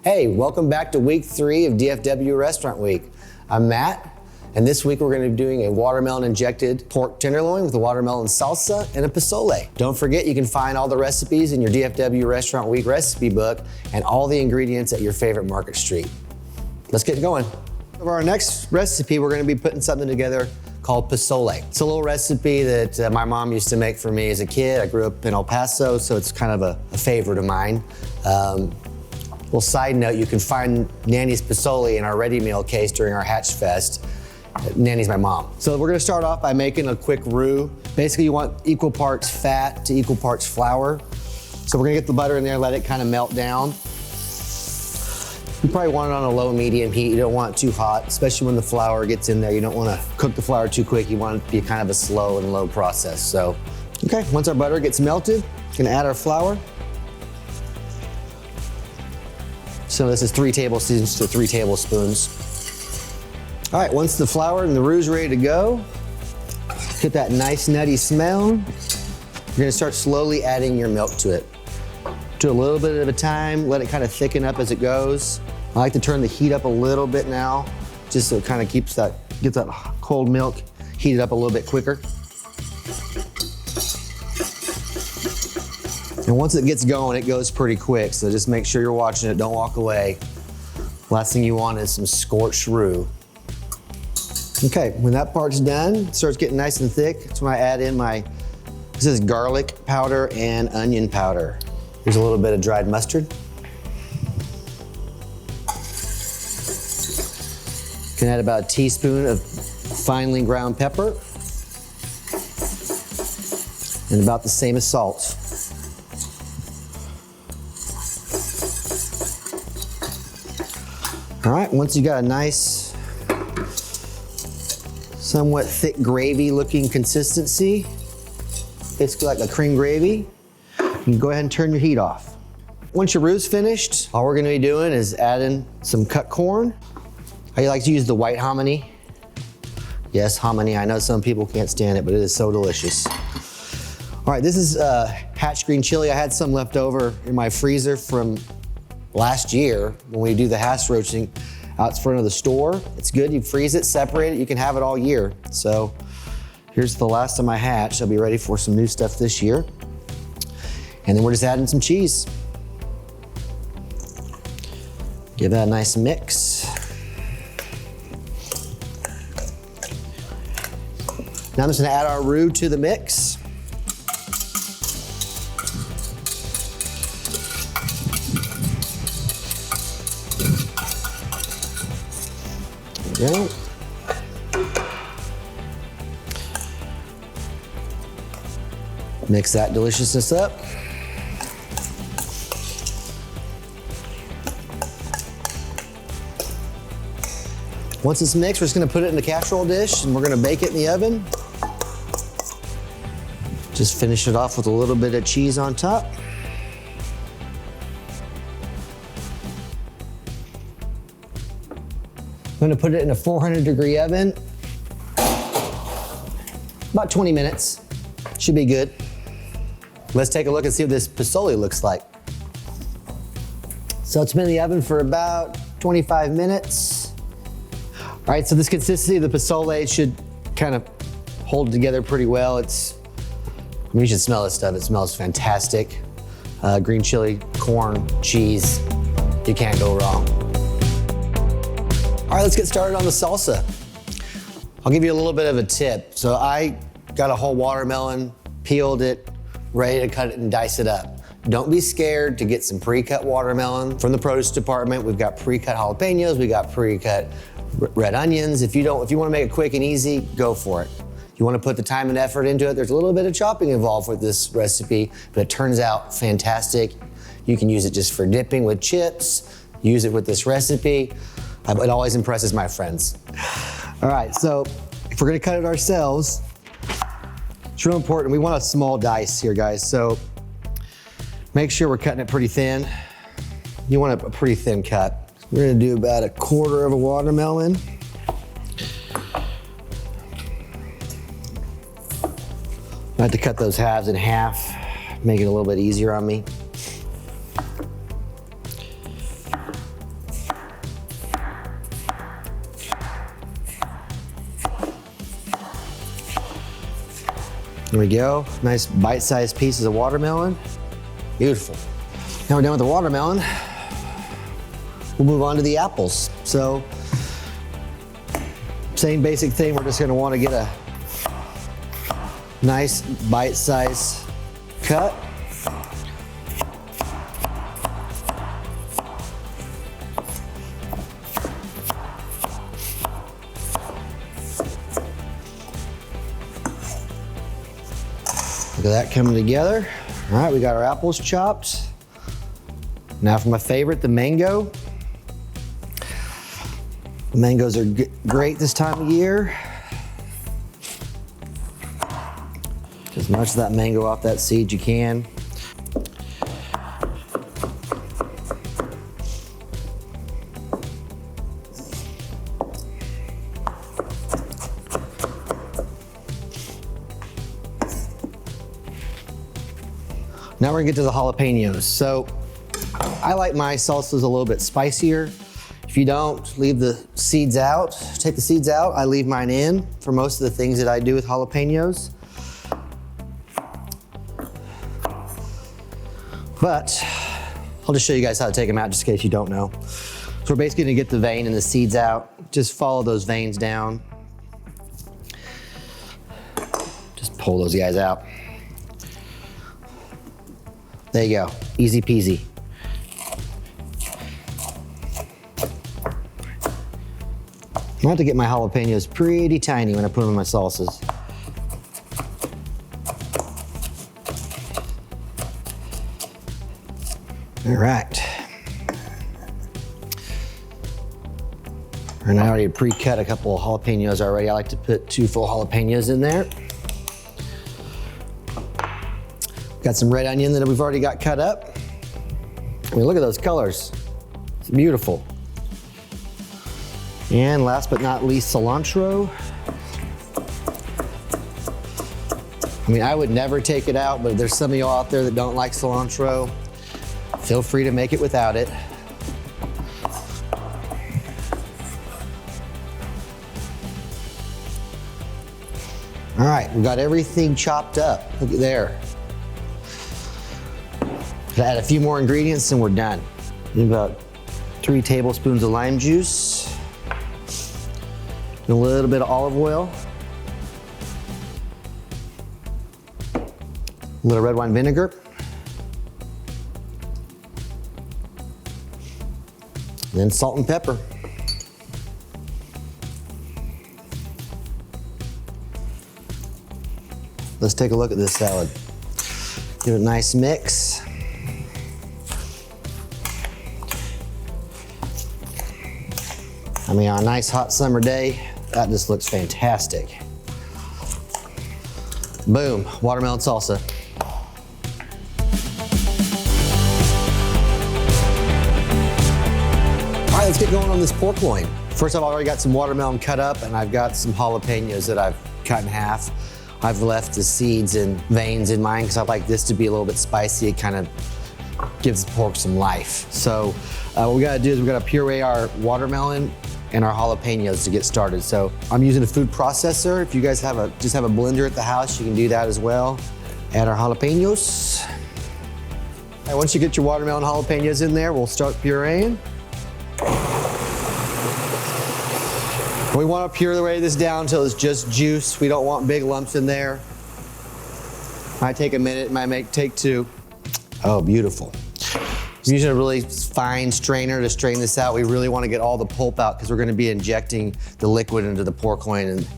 Hey, welcome back to week 3 of DFW Restaurant Week. I'm Matt, and this week we're going to be doing a watermelon injected pork tenderloin with a watermelon salsa and a pozole. Don't forget you can find all the recipes in your DFW Restaurant Week recipe book and all the ingredients at your favorite Market Street. Let's get going. For our next recipe, we're going to be putting something together called pozole. It's a little recipe that my mom used to make for me as a kid. I grew up in El Paso, so it's kind of a favorite of mine. Little side note, you can find Nanny's pozole in our ready meal case during our Hatch Fest. Nanny's my mom. So we're gonna start off by making a quick roux. Basically, you want equal parts fat to equal parts flour. So we're gonna get the butter in there, let it kind of melt down. You probably want it on a low medium heat. You don't want it too hot, especially when the flour gets in there. You don't wanna cook the flour too quick. You want it to be kind of a slow and low process. So, okay, once our butter gets melted, we're gonna add our flour. So this is 3 tablespoons to 3 tablespoons. All right, once the flour and the roux is ready to go, get that nice nutty smell, you're gonna start slowly adding your milk to it. Do a little bit at a time, let it kind of thicken up as it goes. I like to turn the heat up a little bit now, just so it kind of gets that cold milk heated up a little bit quicker. And once it gets going, it goes pretty quick, so just make sure you're watching it, don't walk away. Last thing you want is some scorched roux. Okay, when that part's done, it starts getting nice and thick, that's when I add in this is garlic powder and onion powder. Here's a little bit of dried mustard. You can add about a teaspoon of finely ground pepper and about the same as salt. All right, once you got a nice, somewhat thick gravy looking consistency, basically like a cream gravy, you can go ahead and turn your heat off. Once your roux is finished, all we're gonna be doing is adding some cut corn. I like to use the white hominy. Yes, hominy, I know some people can't stand it, but it is so delicious. All right, this is Hatch green chili. I had some left over in my freezer from last year when we do the hash roasting out front of the store. It's good, you freeze it, separate it, you can have it all year. So here's the last of my Hatch. I'll be ready for some new stuff this year. And then we're just adding some cheese. Give that a nice mix. Now I'm just gonna add our roux to the mix. There we go. Mix that deliciousness up. Once it's mixed, we're just gonna put it in a casserole dish and we're gonna bake it in the oven. Just finish it off with a little bit of cheese on top. I'm gonna put it in a 400-degree oven, about 20 minutes. Should be good. Let's take a look and see what this pozole looks like. So it's been in the oven for about 25 minutes. All right, so this consistency of the pozole should kind of hold together pretty well. You should smell this stuff. It smells fantastic. Green chili, corn, cheese. You can't go wrong. All right, let's get started on the salsa. I'll give you a little bit of a tip. So I got a whole watermelon, peeled it, ready to cut it and dice it up. Don't be scared to get some pre-cut watermelon from the produce department. We've got pre-cut jalapenos, we got pre-cut red onions. If you wanna make it quick and easy, go for it. You wanna put the time and effort into it. There's a little bit of chopping involved with this recipe, but it turns out fantastic. You can use it just for dipping with chips, use it with this recipe. It always impresses my friends. All right, so if we're gonna cut it ourselves, it's real important. We want a small dice here, guys. So make sure we're cutting it pretty thin. You want a pretty thin cut. We're gonna do about 1/4 of a watermelon. I have to cut those halves in half, make it a little bit easier on me. There we go. Nice bite-sized pieces of watermelon. Beautiful. Now we're done with the watermelon. We'll move on to the apples. So, same basic thing. We're just gonna wanna get a nice bite-sized cut. Look at that coming together. All right, we got our apples chopped. Now for my favorite, the mango. The mangoes are great this time of year. Get as much of that mango off that seed you can. Now we're gonna get to the jalapenos. So I like my salsas a little bit spicier. If you don't, leave the seeds out. Take the seeds out. I leave mine in for most of the things that I do with jalapenos. But I'll just show you guys how to take them out just in case you don't know. So we're basically gonna get the vein and the seeds out. Just follow those veins down. Just pull those guys out. There you go, easy peasy. I have to get my jalapenos pretty tiny when I put them in my salsas. All right. And I already pre-cut a couple of jalapenos already. I like to put 2 full jalapenos in there. Got some red onion that we've already got cut up. I mean, look at those colors. It's beautiful. And last but not least, cilantro. I mean, I would never take it out, but if there's some of y'all out there that don't like cilantro, feel free to make it without it. All right, we've got everything chopped up. Look at there. Add a few more ingredients and we're done. About 3 tablespoons of lime juice, and a little bit of olive oil, a little red wine vinegar, and then salt and pepper. Let's take a look at this salad. Give it a nice mix. I mean, on a nice hot summer day, that just looks fantastic. Boom, watermelon salsa. All right, let's get going on this pork loin. First off, I've already got some watermelon cut up and I've got some jalapenos that I've cut in half. I've left the seeds and veins in mine because I like this to be a little bit spicy. It kind of gives the pork some life. So what we gotta do is we gotta puree our watermelon and our jalapenos to get started. So I'm using a food processor. If you guys just have a blender at the house, you can do that as well. Add our jalapenos. All right, once you get your watermelon jalapenos in there, we'll start pureeing. We want to puree this down until it's just juice. We don't want big lumps in there. Might take a minute, might take 2. Oh, beautiful. I'm using a really fine strainer to strain this out. We really want to get all the pulp out because we're going to be injecting the liquid into the pork loin, and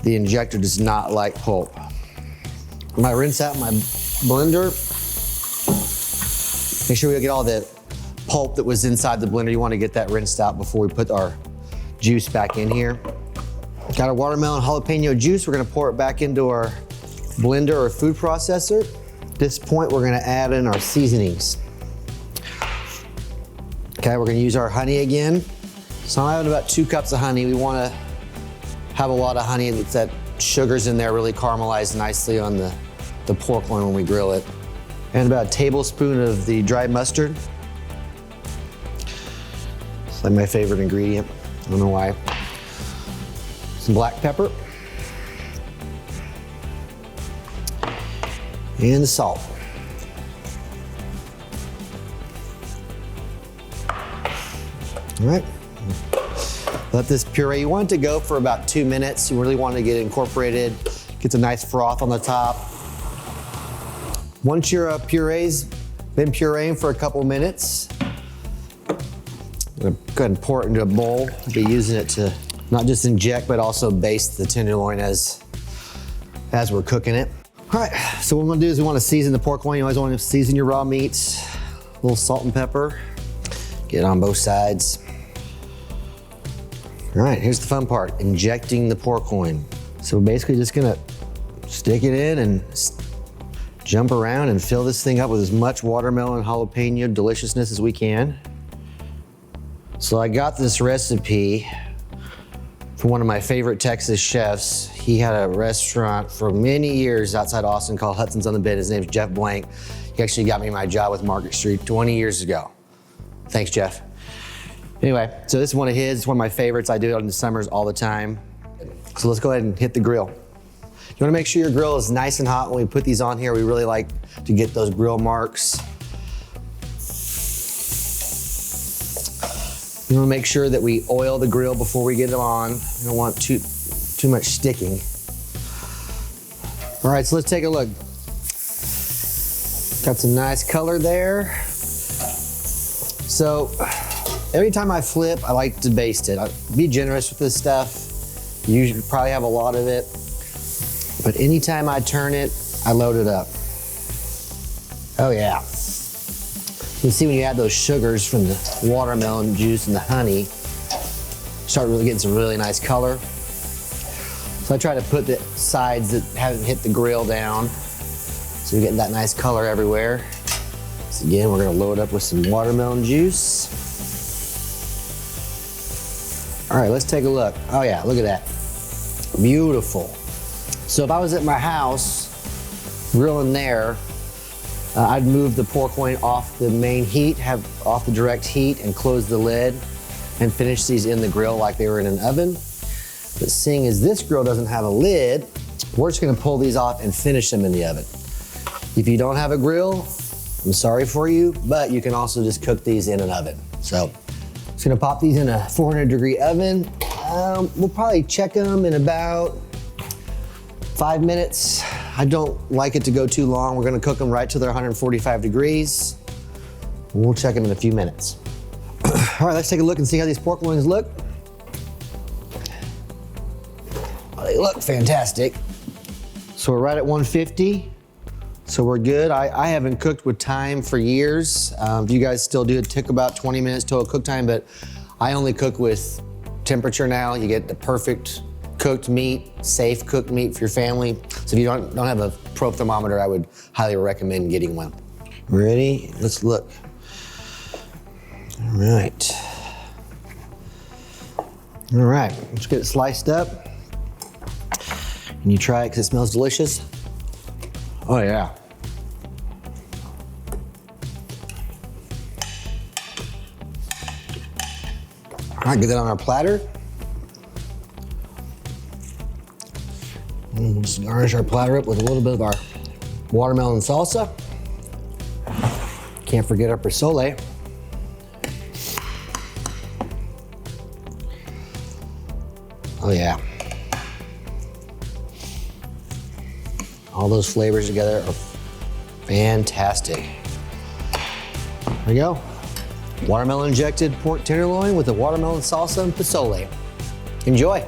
the injector does not like pulp. I'm going to rinse out my blender. Make sure we get all the pulp that was inside the blender. You want to get that rinsed out before we put our juice back in here. Got our watermelon jalapeno juice. We're going to pour it back into our blender or food processor. At this point, we're going to add in our seasonings. Okay, we're gonna use our honey again. So I'm having about 2 cups of honey. We wanna have a lot of honey that sugar's in there, really caramelized nicely on the pork loin when we grill it. And about a tablespoon of the dry mustard. It's like my favorite ingredient, I don't know why. Some black pepper. And the salt. All right. Let this puree, you want it to go for about 2 minutes. You really want to get it incorporated, get a nice froth on the top. Once your puree's been pureeing for a couple minutes, I'm gonna go ahead and pour it into a bowl. I'll be using it to not just inject, but also baste the tenderloin as we're cooking it. All right, so what we're gonna do is we wanna season the pork loin. You always wanna season your raw meats. A little salt and pepper. Get it on both sides. All right, here's the fun part, injecting the pork loin. So we're basically just gonna stick it in and jump around and fill this thing up with as much watermelon jalapeno deliciousness as we can. So I got this recipe from one of my favorite Texas chefs. He had a restaurant for many years outside Austin called Hudson's on the Bend. His name's Jeff Blank. He actually got me my job with Market Street 20 years ago. Thanks, Jeff. Anyway, so this is one of his, it's one of my favorites. I do it in the summers all the time. So let's go ahead and hit the grill. You wanna make sure your grill is nice and hot when we put these on here. We really like to get those grill marks. You wanna make sure that we oil the grill before we get them on. You don't want too much sticking. All right, so let's take a look. Got some nice color there. So, every time I flip, I like to baste it. Be generous with this stuff. You should probably have a lot of it. But anytime I turn it, I load it up. Oh yeah. You can see when you add those sugars from the watermelon juice and the honey, start really getting some really nice color. So I try to put the sides that haven't hit the grill down so we get that nice color everywhere. So again, we're gonna load up with some watermelon juice. All right, let's take a look. Oh yeah, look at that. Beautiful. So if I was at my house grilling there, I'd move the pork loin off the main heat, have off the direct heat, and close the lid and finish these in the grill like they were in an oven. But seeing as this grill doesn't have a lid, we're just gonna pull these off and finish them in the oven. If you don't have a grill, I'm sorry for you, but you can also just cook these in an oven. So just gonna pop these in a 400-degree oven. We'll probably check them in about 5 minutes. I don't like it to go too long. We're gonna cook them right to their 145 degrees. We'll check them in a few minutes. All right, let's take a look and see how these pork loins look. Well, they look fantastic. So we're right at 150. So we're good. I haven't cooked with time for years. If you guys still do, it took about 20 minutes total cook time, but I only cook with temperature now. You get the perfect cooked meat, safe cooked meat for your family. So if you don't have a probe thermometer, I would highly recommend getting one. Ready? Let's look. All right. All right, let's get it sliced up. Can you try it because it smells delicious? Oh yeah. All right, get that on our platter. And we'll just garnish our platter up with a little bit of our watermelon salsa. Can't forget our pozole. Oh yeah. All those flavors together are fantastic. There we go. Watermelon injected pork tenderloin with a watermelon salsa and pozole. Enjoy.